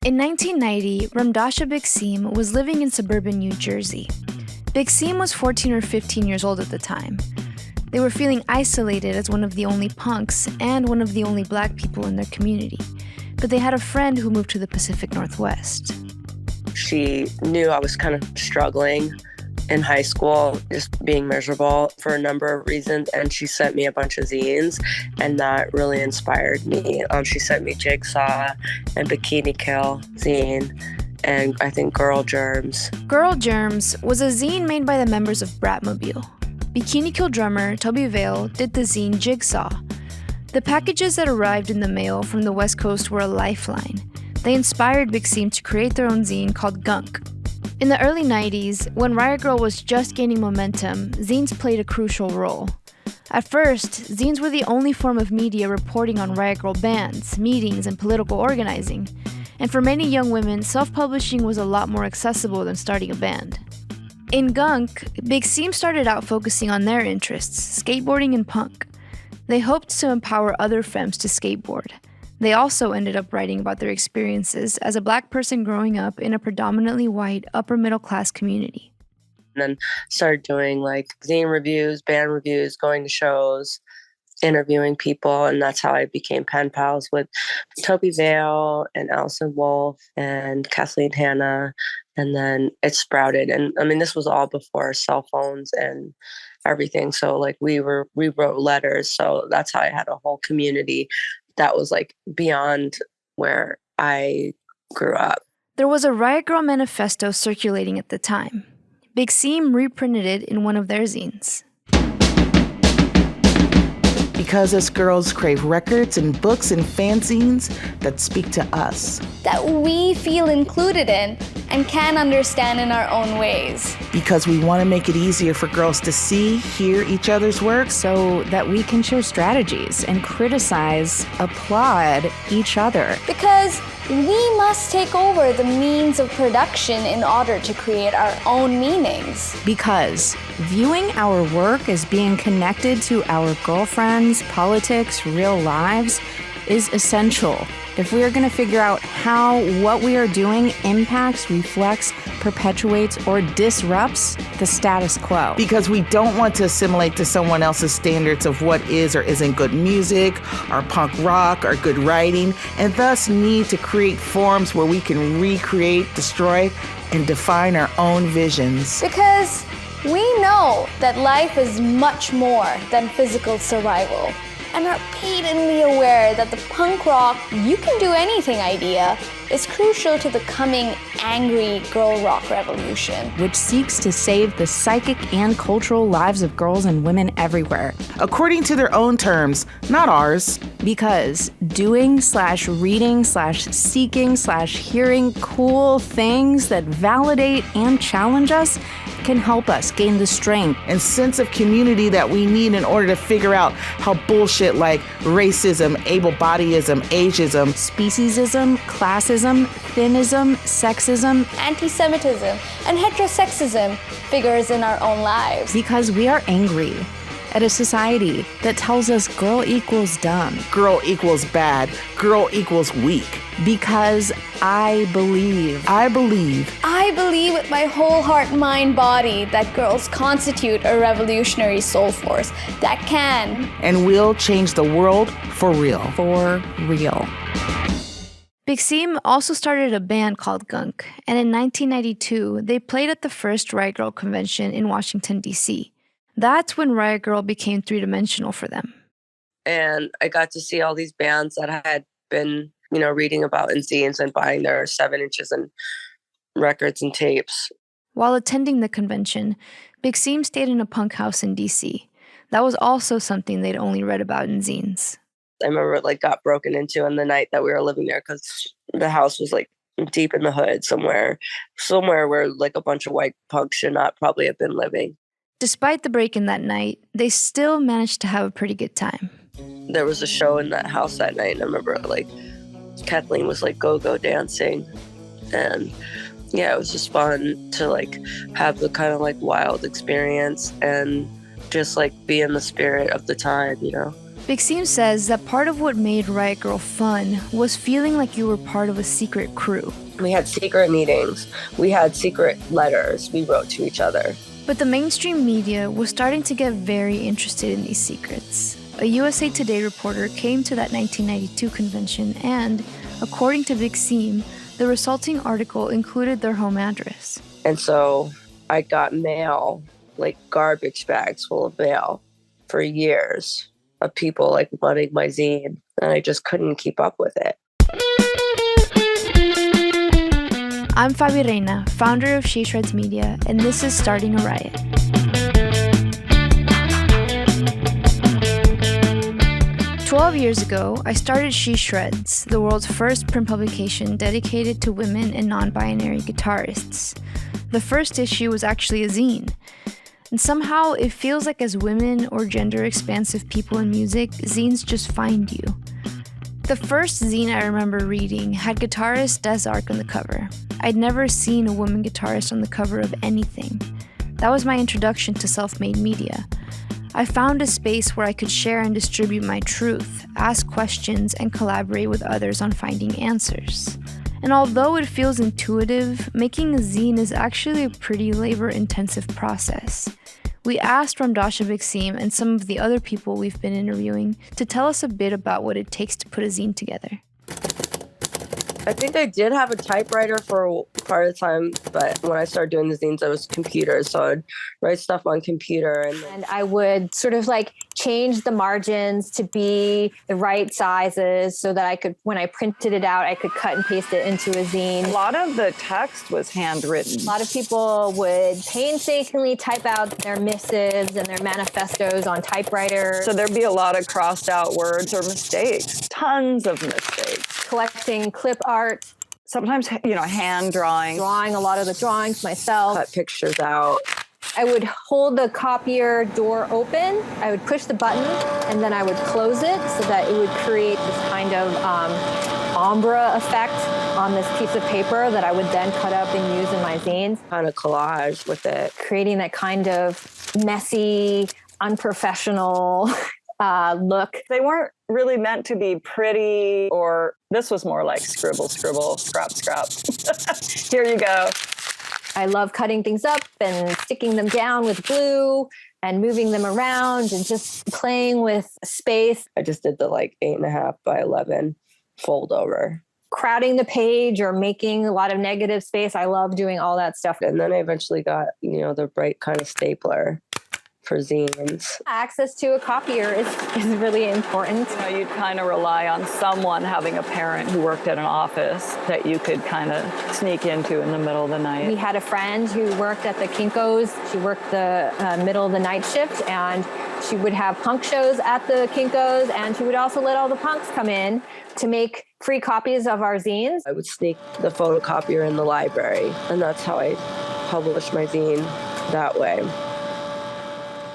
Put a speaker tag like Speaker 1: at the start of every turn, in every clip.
Speaker 1: In 1990, Ramdasha Big was living in suburban New Jersey. Big was 14 or 15 years old at the time. They were feeling isolated as one of the only punks and one of the only black people in their community. But they had a friend who moved to the Pacific Northwest.
Speaker 2: She knew I was kind of struggling in high school, just being miserable for a number of reasons, and she sent me a bunch of zines, and that really inspired me. She sent me Jigsaw and Bikini Kill zine, and I think Girl Germs.
Speaker 1: Girl Germs was a zine made by the members of Bratmobile. Bikini Kill drummer Toby Vale did the zine Jigsaw. The packages that arrived in the mail from the West Coast were a lifeline. They inspired Big to create their own zine called Gunk. In the early 90s, when Riot Grrrl was just gaining momentum, zines played a crucial role. At first, zines were the only form of media reporting on Riot Grrrl bands, meetings, and political organizing. And for many young women, self-publishing was a lot more accessible than starting a band. In Gunk, Big started out focusing on their interests, skateboarding and punk. They hoped to empower other femmes to skateboard. They also ended up writing about their experiences as a black person growing up in a predominantly white, upper-middle-class community.
Speaker 2: And then started doing like zine reviews, band reviews, going to shows, interviewing people, and that's how I became pen pals with Toby Vale and Allison Wolf and Kathleen Hanna, and then it sprouted. And I mean, this was all before cell phones and everything, so like we wrote letters, so that's how I had a whole community that was like beyond where I grew up.
Speaker 1: There was a Riot Grrrl manifesto circulating at the time. Big reprinted it in one of their zines.
Speaker 3: Because us girls crave records and books and fanzines that speak to us.
Speaker 4: That we feel included in and can understand in our own ways.
Speaker 3: Because we want to make it easier for girls to see, hear each other's work.
Speaker 5: So that we can share strategies and criticize, applaud each other.
Speaker 4: Because we must take over the means of production in order to create our own meanings.
Speaker 5: Because viewing our work as being connected to our girlfriends, politics, real lives is essential if we are going to figure out how what we are doing impacts, reflects, perpetuates, or disrupts the status quo.
Speaker 3: Because we don't want to assimilate to someone else's standards of what is or isn't good music, or punk rock, or good writing, and thus need to create forms where we can recreate, destroy, and define our own visions.
Speaker 4: Because we know that life is much more than physical survival, and are patently aware that the punk rock you can do anything idea is crucial to the coming angry girl rock revolution,
Speaker 5: which seeks to save the psychic and cultural lives of girls and women everywhere.
Speaker 3: According to their own terms, not ours.
Speaker 5: Because doing/reading/seeking/hearing cool things that validate and challenge us can help us gain the strength
Speaker 3: and sense of community that we need in order to figure out how bullshit like racism, able-bodyism, ageism,
Speaker 5: speciesism, classism, thinism, sexism,
Speaker 4: anti-Semitism, and heterosexism figures in our own lives.
Speaker 5: Because we are angry at a society that tells us girl equals dumb,
Speaker 3: girl equals bad, girl equals weak.
Speaker 5: Because I believe
Speaker 4: with my whole heart, mind, body that girls constitute a revolutionary soul force that can
Speaker 3: and will change the world for real.
Speaker 5: For real.
Speaker 1: Big also started a band called Gunk, and in 1992, they played at the first Riot Grrrl convention in Washington, D.C. That's when Riot Grrrl became three-dimensional for them.
Speaker 2: And I got to see all these bands that I had been, reading about in zines and buying their 7 inches and records and tapes.
Speaker 1: While attending the convention, Big stayed in a punk house in D.C. That was also something they'd only read about in zines.
Speaker 2: I remember it got broken into on the night that we were living there because the house was deep in the hood somewhere where a bunch of white punks should not probably have been living.
Speaker 1: Despite the break-in that night, they still managed to have a pretty good time.
Speaker 2: There was a show in that house that night, and I remember Kathleen was go-go dancing, and yeah, it was just fun to have the kind of wild experience and just be in the spirit of the time,
Speaker 1: Big Seam says that part of what made Riot Grrrl fun was feeling like you were part of a secret crew.
Speaker 2: We had secret meetings. We had secret letters we wrote to each other.
Speaker 1: But the mainstream media was starting to get very interested in these secrets. A USA Today reporter came to that 1992 convention and, according to Big Seam, the resulting article included their home address.
Speaker 2: And so I got mail, like garbage bags full of mail for years of people like wanting my zine, and I just couldn't keep up with it.
Speaker 1: I'm Fabi Reina, founder of She Shreds Media, and this is Starting a Riot. "12 years ago, I started She Shreds, the world's first print publication dedicated to women and non-binary guitarists. The first issue was actually a zine. And somehow it feels like as women or gender-expansive people in music, zines just find you. The first zine I remember reading had guitarist Des Arc on the cover. I'd never seen a woman guitarist on the cover of anything. That was my introduction to self-made media. I found a space where I could share and distribute my truth, ask questions, and collaborate with others on finding answers. And although it feels intuitive, making a zine is actually a pretty labor-intensive process. We asked Ramdasha Big Seam and some of the other people we've been interviewing to tell us a bit about what it takes to put a zine together.
Speaker 2: I think I did have a typewriter for part of the time, but when I started doing the zines, I was computers, so I'd write stuff on computer.
Speaker 4: And I would sort of like change the margins to be the right sizes so that I could, when I printed it out, I could cut and paste it into a zine.
Speaker 6: A lot of the text was handwritten.
Speaker 4: A lot of people would painstakingly type out their missives and their manifestos on typewriter.
Speaker 6: So there'd be a lot of crossed out words or mistakes, tons of mistakes.
Speaker 4: Collecting clip art.
Speaker 6: Sometimes, hand drawing.
Speaker 4: Drawing a lot of the drawings myself.
Speaker 2: Cut pictures out.
Speaker 4: I would hold the copier door open, I would push the button, and then I would close it so that it would create this kind of ombre effect on this piece of paper that I would then cut up and use in my zines.
Speaker 2: Kind of collage with it.
Speaker 4: Creating that kind of messy, unprofessional look.
Speaker 6: They weren't really meant to be pretty, or this was more like scribble, scribble, scrap, scrap. Here you go.
Speaker 4: I love cutting things up and sticking them down with glue and moving them around and just playing with space.
Speaker 2: I just did the 8.5 by 11 fold over.
Speaker 4: Crowding the page or making a lot of negative space. I love doing all that stuff.
Speaker 2: And then I eventually got, the bright kind of stapler for zines.
Speaker 4: Access to a copier is really important.
Speaker 6: You'd kind of rely on someone having a parent who worked at an office that you could kind of sneak into in the middle of the night.
Speaker 4: We had a friend who worked at the Kinko's. She worked the middle of the night shift, and she would have punk shows at the Kinko's, and she would also let all the punks come in to make free copies of our zines.
Speaker 2: I would sneak the photocopier in the library, and that's how I published my zine that way.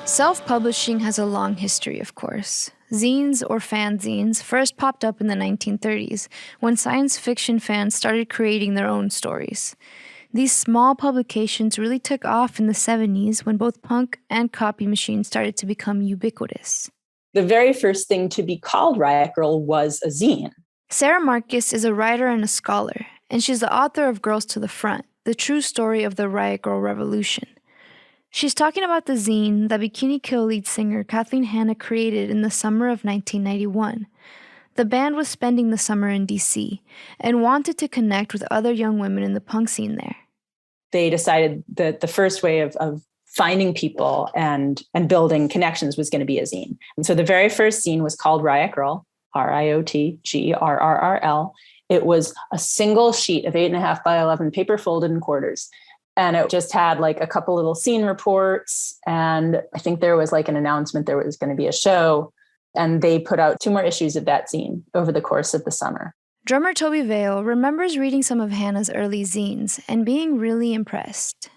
Speaker 1: Self-publishing has a long history, of course. Zines, or fanzines, first popped up in the 1930s when science fiction fans started creating their own stories. These small publications really took off in the 70s when both punk and copy machines started to become ubiquitous.
Speaker 7: The very first thing to be called Riot Grrrl was a zine.
Speaker 1: Sarah Marcus is a writer and a scholar, and she's the author of Girls to the Front, the true story of the Riot Grrrl revolution. She's talking about the zine that Bikini Kill lead singer Kathleen Hanna created in the summer of 1991. The band was spending the summer in DC and wanted to connect with other young women in the punk scene there.
Speaker 7: They decided that the first way of finding people and building connections was going to be a zine. And so the very first zine was called Riot Grrrl, RIOTGRRRL. It was a single sheet of 8.5 by 11 paper folded in quarters. And it just had a couple little scene reports. And I think there was an announcement there was going to be a show. And they put out 2 more issues of that zine over the course of the summer.
Speaker 1: Drummer Toby Vale remembers reading some of Hannah's early zines and being really impressed.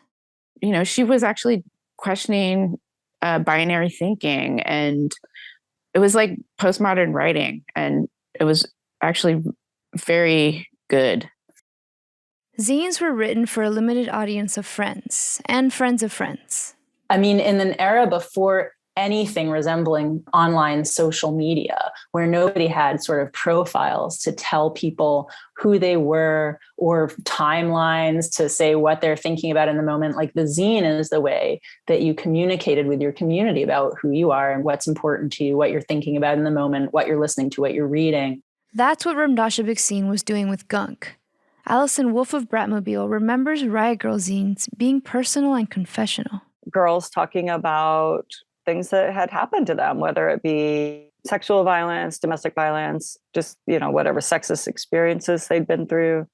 Speaker 8: She was actually questioning binary thinking, and it was like postmodern writing. And it was actually very good.
Speaker 1: Zines were written for a limited audience of friends and friends of friends.
Speaker 7: I mean, in an era before anything resembling online social media, where nobody had sort of profiles to tell people who they were or timelines to say what they're thinking about in the moment. Like the zine is the way that you communicated with your community about who you are and what's important to you, what you're thinking about in the moment, what you're listening to, what you're reading.
Speaker 1: That's what Ramdasha Bixine was doing with Gunk. Allison Wolf of Bratmobile remembers Riot Grrrl zines being personal and confessional.
Speaker 6: Girls talking about things that had happened to them, whether it be sexual violence, domestic violence, just, whatever sexist experiences they'd been through.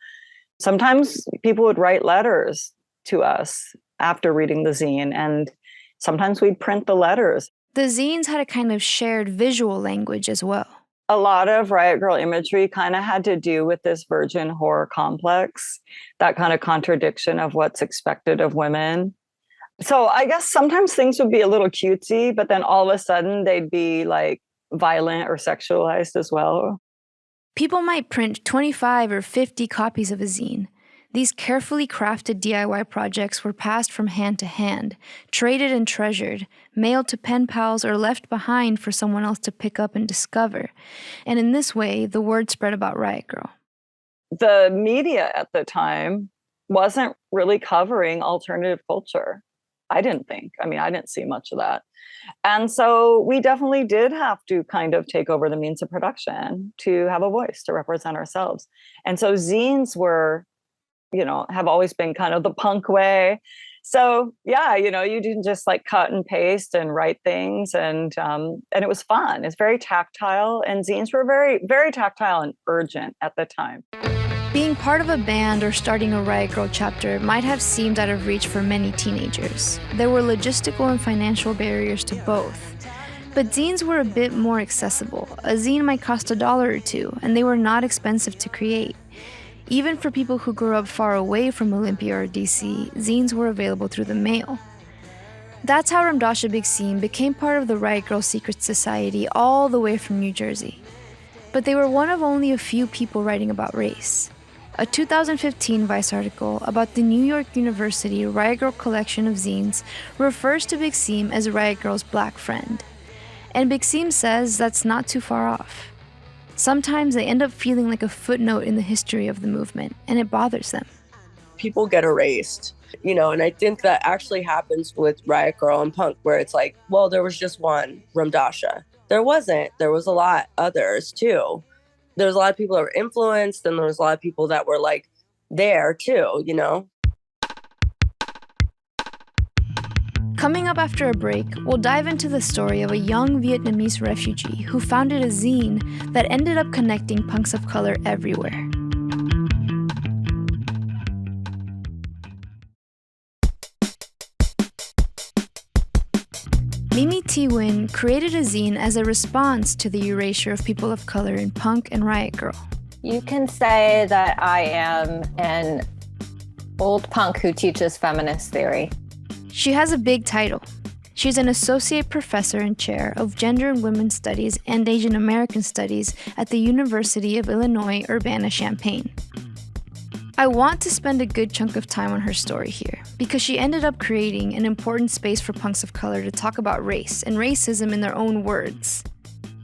Speaker 6: Sometimes people would write letters to us after reading the zine, and sometimes we'd print the letters.
Speaker 1: The zines had a kind of shared visual language as well.
Speaker 6: A lot of Riot Grrrl imagery kind of had to do with this virgin horror complex, that kind of contradiction of what's expected of women. So I guess sometimes things would be a little cutesy, but then all of a sudden they'd be like violent or sexualized as well.
Speaker 1: People might print 25 or 50 copies of a zine. These carefully crafted DIY projects were passed from hand to hand, traded and treasured, mailed to pen pals or left behind for someone else to pick up and discover. And in this way, the word spread about Riot Grrrl.
Speaker 6: The media at the time wasn't really covering alternative culture. I didn't think. I didn't see much of that. And so we definitely did have to kind of take over the means of production to have a voice, to represent ourselves. And so zines were, have always been kind of the punk way. So yeah, you didn't just like cut and paste and write things, and it was fun. It's very tactile, and zines were very, very tactile and urgent at the time.
Speaker 1: Being part of a band or starting a Riot Grrrl chapter might have seemed out of reach for many teenagers. There were logistical and financial barriers to both. But zines were a bit more accessible. A zine might cost $1 or $2, and they were not expensive to create. Even for people who grew up far away from Olympia or DC, zines were available through the mail. That's how Ramdasha Bixine became part of the Riot Grrrl Secret Society all the way from New Jersey. But they were one of only a few people writing about race. A 2015 Vice article about the New York University Riot Grrrl collection of zines refers to Bixine as Riot Grrrl's black friend. And Bixine says that's not too far off. Sometimes they end up feeling like a footnote in the history of the movement, and it bothers them.
Speaker 2: People get erased, and I think that actually happens with Riot Grrrl and punk, where it's like, well, there was just one Ramdasha. There wasn't. There was a lot others too. There was a lot of people that were influenced, and there was a lot of people that were like there too,
Speaker 1: Coming up after a break, we'll dive into the story of a young Vietnamese refugee who founded a zine that ended up connecting punks of color everywhere. Mimi T. Nguyen created a zine as a response to the erasure of people of color in punk and Riot Grrrl.
Speaker 9: You can say that I am an old punk who teaches feminist theory.
Speaker 1: She has a big title. She's an associate professor and chair of Gender and Women's Studies and Asian American Studies at the University of Illinois Urbana-Champaign. I want to spend a good chunk of time on her story here, because she ended up creating an important space for punks of color to talk about race and racism in their own words.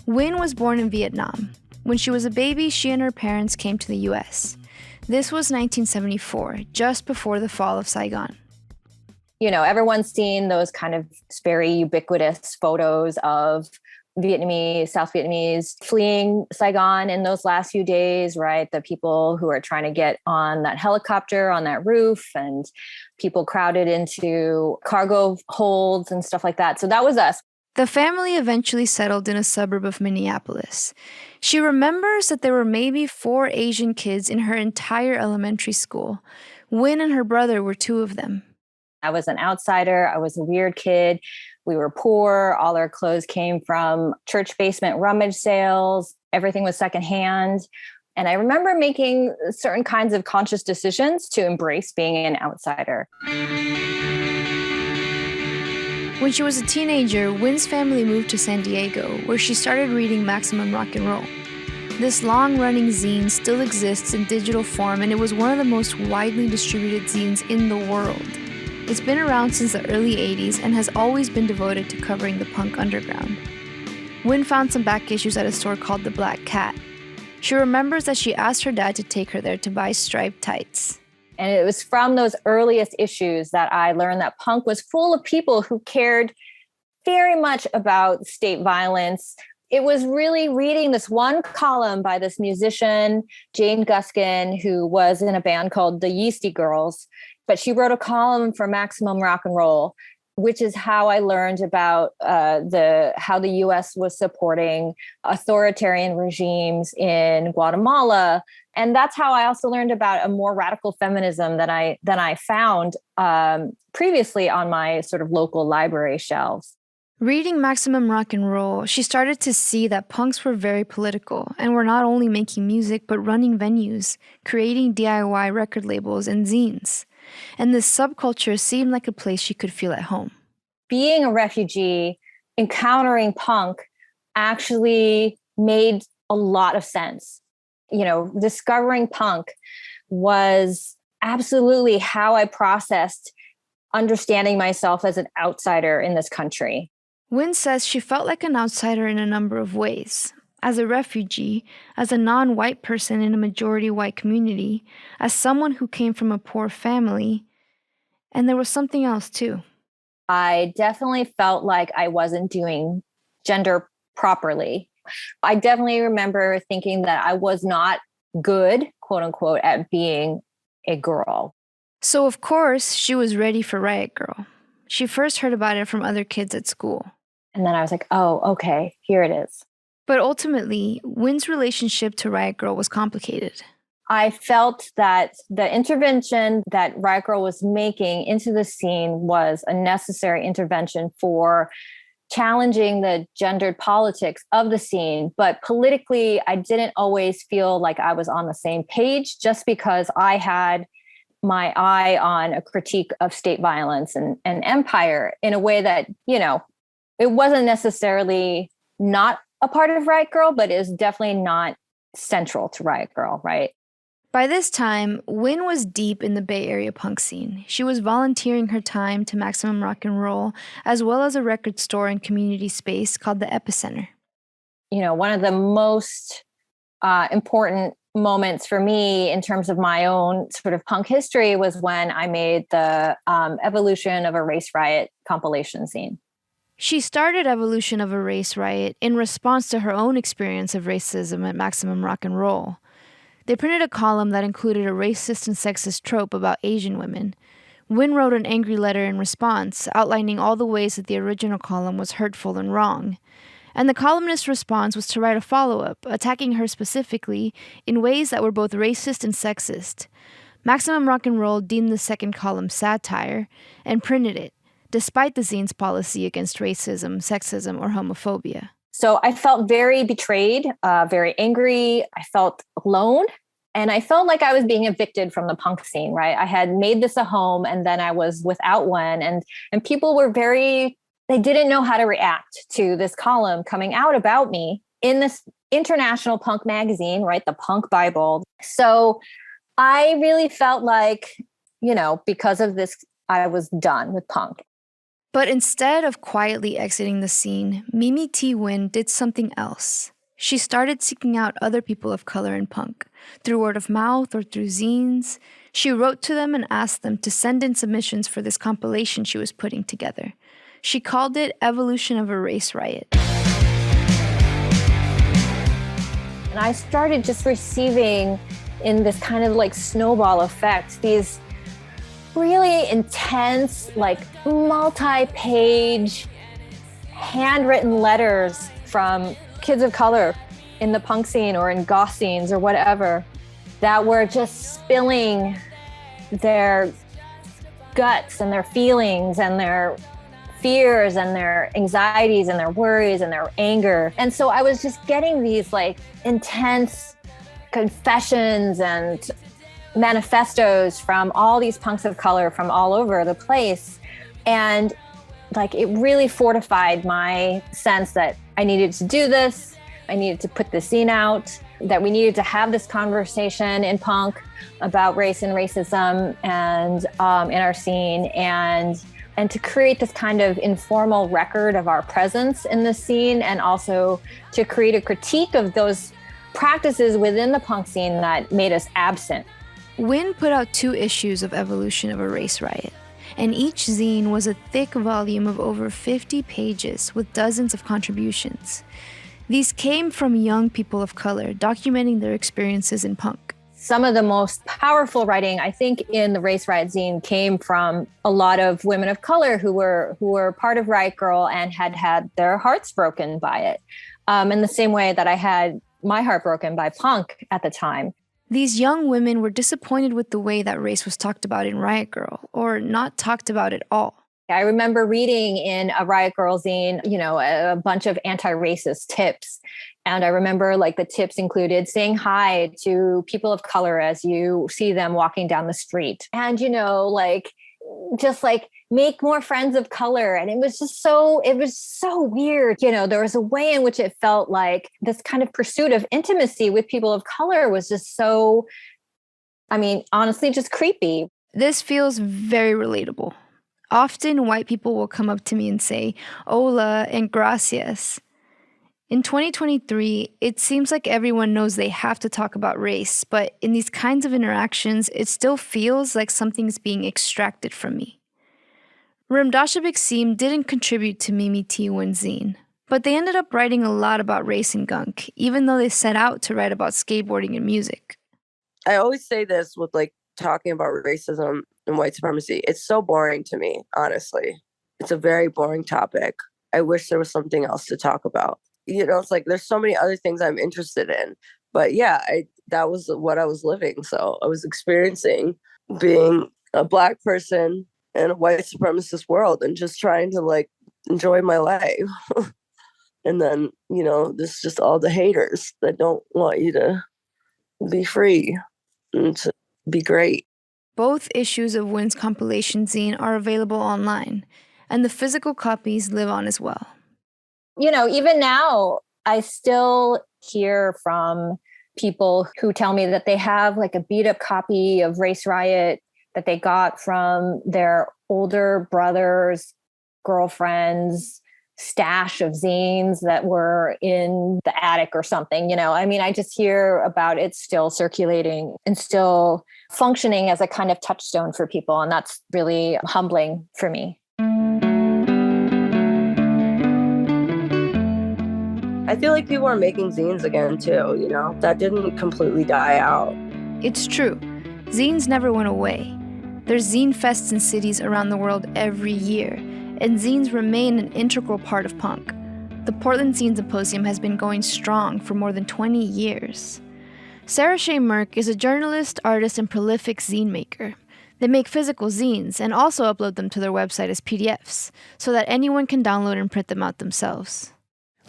Speaker 1: Nguyen was born in Vietnam. When she was a baby, she and her parents came to the US. This was 1974, just before the fall of Saigon.
Speaker 9: Everyone's seen those kind of very ubiquitous photos of South Vietnamese fleeing Saigon in those last few days, right? The people who are trying to get on that helicopter, on that roof, and people crowded into cargo holds and stuff like that. So that was us.
Speaker 1: The family eventually settled in a suburb of Minneapolis. She remembers that there were maybe 4 Asian kids in her entire elementary school. Nguyen and her brother were 2 of them.
Speaker 9: I was an outsider. I was a weird kid. We were poor. All our clothes came from church basement rummage sales. Everything was secondhand. And I remember making certain kinds of conscious decisions to embrace being an outsider.
Speaker 1: When she was a teenager, Nguyen's family moved to San Diego, where she started reading Maximum Rock and Roll. This long-running zine still exists in digital form, and it was one of the most widely distributed zines in the world. It's been around since the early 80s and has always been devoted to covering the punk underground. Wynn found some back issues at a store called The Black Cat. She remembers that she asked her dad to take her there to buy striped tights.
Speaker 9: And it was from those earliest issues that I learned that punk was full of people who cared very much about state violence. It was really reading this one column by this musician, Jane Guskin, who was in a band called the Yeasty Girls, but she wrote a column for Maximum Rock and Roll, which is how I learned about how the U.S. was supporting authoritarian regimes in Guatemala. And that's how I also learned about a more radical feminism than I found previously on my sort of local library shelves.
Speaker 1: Reading Maximum Rock and Roll, she started to see that punks were very political and were not only making music but running venues, creating DIY record labels and zines. And this subculture seemed like a place she could feel at home.
Speaker 9: Being a refugee, encountering punk actually made a lot of sense. You know, discovering punk was absolutely how I processed understanding myself as an outsider in this country.
Speaker 1: Wynn says she felt like an outsider in a number of ways. As a refugee, as a non-white person in a majority white community, as someone who came from a poor family, and there was something else too.
Speaker 9: I definitely felt like I wasn't doing gender properly. I definitely remember thinking that I was not good, quote unquote, at being a girl.
Speaker 1: So of course, she was ready for Riot Grrrl. She first heard about it from other kids at school.
Speaker 9: And then I was like, oh, okay, here it is.
Speaker 1: But ultimately, Wynn's relationship to Riot Grrrl was complicated.
Speaker 9: I felt that the intervention that Riot Grrrl was making into the scene was a necessary intervention for challenging the gendered politics of the scene. But politically, I didn't always feel like I was on the same page just because I had my eye on a critique of state violence and empire in a way that, you know, it wasn't necessarily not a part of Riot Grrrl, but is definitely not central to Riot Grrrl, right?
Speaker 1: By this time, Wynn was deep in the Bay Area punk scene. She was volunteering her time to Maximum Rock and Roll, as well as a record store and community space called the Epicenter.
Speaker 9: You know, one of the most important moments for me in terms of my own sort of punk history was when I made the Evolution of a Race Riot compilation zine.
Speaker 1: She started Evolution of a Race Riot in response to her own experience of racism at Maximum Rock and Roll. They printed a column that included a racist and sexist trope about Asian women. Wynn wrote an angry letter in response, outlining all the ways that the original column was hurtful and wrong. And the columnist's response was to write a follow-up, attacking her specifically in ways that were both racist and sexist. Maximum Rock and Roll deemed the second column satire and printed it, despite the zine's policy against racism, sexism, or homophobia.
Speaker 9: So I felt very betrayed, very angry. I felt alone. And I felt like I was being evicted from the punk scene, right? I had made this a home and then I was without one. And people were they didn't know how to react to this column coming out about me in this international punk magazine, right? The Punk Bible. So I really felt like, you know, because of this, I was done with punk.
Speaker 1: But instead of quietly exiting the scene, Mimi T. Wynn did something else. She started seeking out other people of color in punk, through word of mouth or through zines. She wrote to them and asked them to send in submissions for this compilation she was putting together. She called it Evolution of a Race Riot.
Speaker 9: And I started just receiving, in this kind of like snowball effect, these really intense, like multi-page handwritten letters from kids of color in the punk scene or in goth scenes or whatever that were just spilling their guts and their feelings and their fears and their anxieties and their worries and their anger. And so I was just getting these like intense confessions and manifestos from all these punks of color from all over the place. And like, it really fortified my sense that I needed to do this. I needed to put the scene out. that we needed to have this conversation in punk about race and racism and in our scene, and to create this kind of informal record of our presence in the scene, and also to create a critique of those practices within the punk scene that made us absent.
Speaker 1: Win put out 2 issues of Evolution of a Race Riot, and each zine was a thick volume of over 50 pages with dozens of contributions. These came from young people of color documenting their experiences in punk.
Speaker 9: Some of the most powerful writing, I think, in the Race Riot zine came from a lot of women of color who were part of Riot Grrrl and had their hearts broken by it, in the same way that I had my heart broken by punk at the time.
Speaker 1: These young women were disappointed with the way that race was talked about in Riot Grrrl, or not talked about at all.
Speaker 9: I remember reading in a Riot Grrrl zine, a bunch of anti-racist tips. And I remember the tips included saying hi to people of color as you see them walking down the street. And, just make more friends of color. And it was so weird. There was a way in which it felt like this kind of pursuit of intimacy with people of color was just so, honestly, just creepy.
Speaker 1: This feels very relatable. Often white people will come up to me and say, "Hola" and "gracias." In 2023, it seems like everyone knows they have to talk about race, but in these kinds of interactions, it still feels like something's being extracted from me. Rimdashabik didn't contribute to Mimi T1's zine, but they ended up writing a lot about race and gunk, even though they set out to write about skateboarding and music.
Speaker 2: I always say this with talking about racism and white supremacy. It's so boring to me, honestly. It's a very boring topic. I wish there was something else to talk about. It's there's so many other things I'm interested in. But yeah, that was what I was living. So I was experiencing being a Black person in a white supremacist world and just trying to enjoy my life. And then, there's just all the haters that don't want you to be free and to be great.
Speaker 1: Both issues of Win's compilation zine are available online, and the physical copies live on as well.
Speaker 9: Even now, I still hear from people who tell me that they have a beat up copy of Race Riot that they got from their older brother's girlfriend's stash of zines that were in the attic or something. I just hear about it still circulating and still functioning as a kind of touchstone for people. And that's really humbling for me.
Speaker 2: I feel like people are making zines again too, that didn't completely die out.
Speaker 1: It's true. Zines never went away. There's zine fests in cities around the world every year, and zines remain an integral part of punk. The Portland Zine Symposium has been going strong for more than 20 years. Sarah Shea Merck is a journalist, artist, and prolific zine maker. They make physical zines and also upload them to their website as PDFs so that anyone can download and print them out themselves.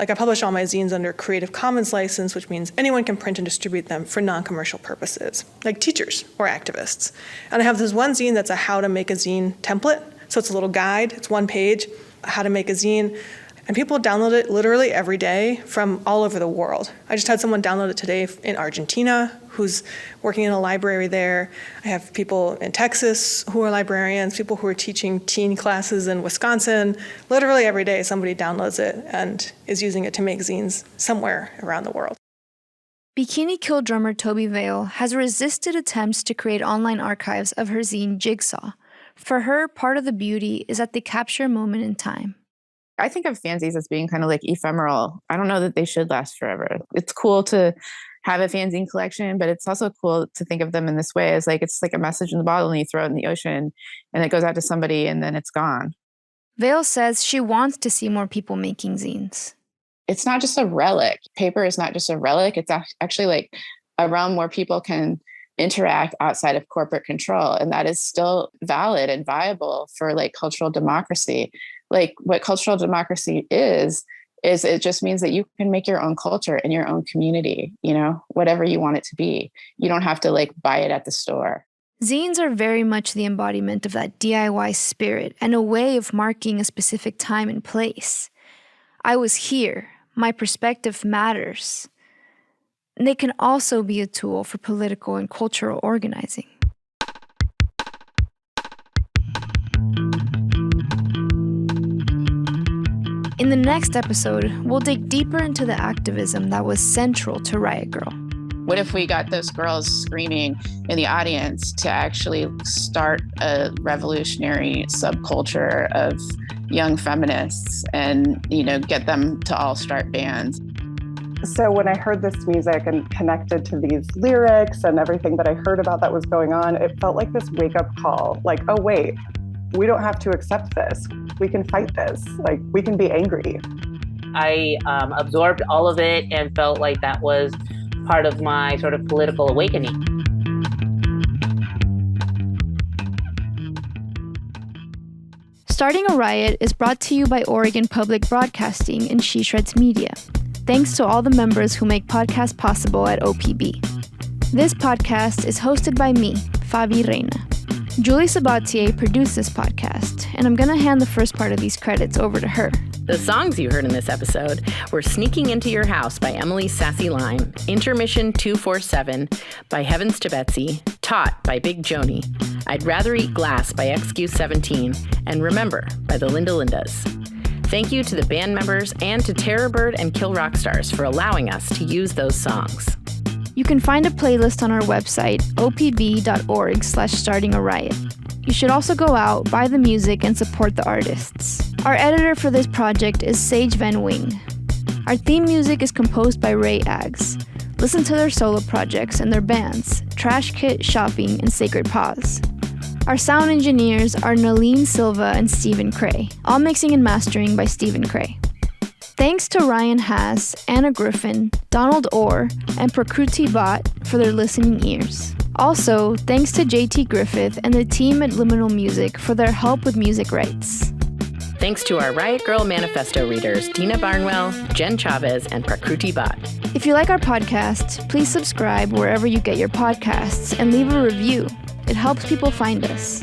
Speaker 10: I publish all my zines under Creative Commons license, which means anyone can print and distribute them for non-commercial purposes, like teachers or activists. And I have this one zine that's a how to make a zine template. So it's a little guide, it's 1 page, how to make a zine. And people download it literally every day from all over the world. I just had someone download it today in Argentina who's working in a library there. I have people in Texas who are librarians, people who are teaching teen classes in Wisconsin. Literally every day somebody downloads it and is using it to make zines somewhere around the world.
Speaker 1: Bikini Kill drummer Toby Vale has resisted attempts to create online archives of her zine Jigsaw. For her, part of the beauty is that they capture a moment in time.
Speaker 8: I think of fanzines as being kind of ephemeral. I don't know that they should last forever. It's cool to have a fanzine collection, but it's also cool to think of them in this way as it's like a message in the bottle and you throw it in the ocean and it goes out to somebody and then it's gone.
Speaker 1: Vale says she wants to see more people making zines.
Speaker 8: It's not just a relic. Paper is not just a relic. It's actually a realm where people can interact outside of corporate control. And that is still valid and viable for cultural democracy. What cultural democracy is it just means that you can make your own culture in your own community, whatever you want it to be. You don't have to buy it at the store.
Speaker 1: Zines are very much the embodiment of that DIY spirit and a way of marking a specific time and place. I was here. My perspective matters. they can also be a tool for political and cultural organizing. In the next episode, we'll dig deeper into the activism that was central to Riot Grrrl.
Speaker 8: What if we got those girls screaming in the audience to actually start a revolutionary subculture of young feminists and, get them to all start bands?
Speaker 11: So when I heard this music and connected to these lyrics and everything that I heard about that was going on, it felt like this wake-up call. Like, oh, wait, we don't have to accept this. We can fight this. Like, we can be angry.
Speaker 12: I absorbed all of it and felt like that was part of my sort of political awakening.
Speaker 1: Starting a Riot is brought to you by Oregon Public Broadcasting and She Shreds Media. Thanks to all the members who make podcasts possible at OPB. This podcast is hosted by me, Fabi Reina. Julie Sabatier produced this podcast, and I'm going to hand the first part of these credits over to her.
Speaker 13: The songs you heard in this episode were Sneaking Into Your House by Emily's Sassy Lime, Intermission 247 by Heavens to Betsy, Taut by Big Joanie, I'd Rather Eat Glass by XQ17, and Remember by the Linda Lindas. Thank you to the band members and to Terrorbird and Kill Rock Stars for allowing us to use those songs.
Speaker 1: You can find a playlist on our website, opb.org/startingariot. You should also go out, buy the music, and support the artists. Our editor for this project is Sage Van Wing. Our theme music is composed by Ray Aggs. Listen to their solo projects and their bands, Trash Kit, Shopping, and Sacred Pause. Our sound engineers are Naleen Silva and Stephen Cray, all mixing and mastering by Stephen Cray. Thanks to Ryan Haas, Anna Griffin, Donald Orr, and Prakruti Bhatt for their listening ears. Also, thanks to JT Griffith and the team at Liminal Music for their help with music rights.
Speaker 13: Thanks to our Riot Grrrl manifesto readers, Dina Barnwell, Jen Chavez, and Prakruti Bhatt.
Speaker 1: If you like our podcast, please subscribe wherever you get your podcasts and leave a review. It helps people find us.